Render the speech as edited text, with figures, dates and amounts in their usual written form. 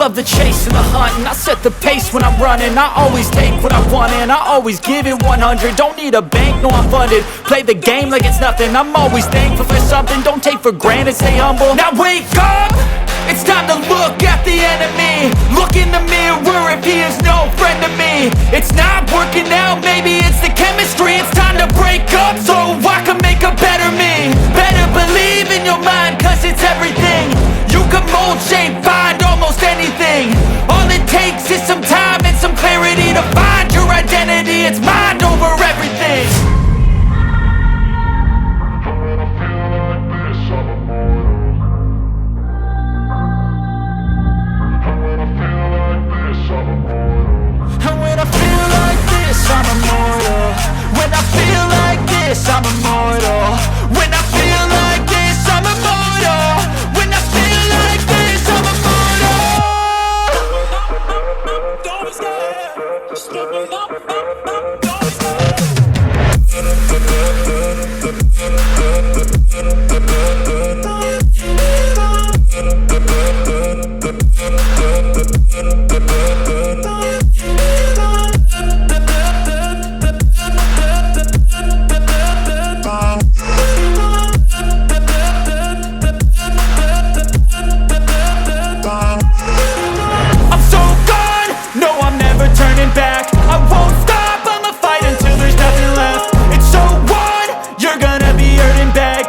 love the chase and the hunt, and I set the pace when I'm running. I always take what I want and I always give it 100. Don't need a bank, no I'm funded. Play the game like it's nothing. I'm always thankful for something. Don't take for granted, stay humble. Now wake up! It's time to look at the enemy. Look in the mirror if he is no friend to me. It's not working out, maybe it's the chemistry. It's time to break up so I can make a better me. Better believe in your mind, cause it's everything. You can mold, shape, find almost anything. All it takes is some time and some clarity to find your identity. It's mine.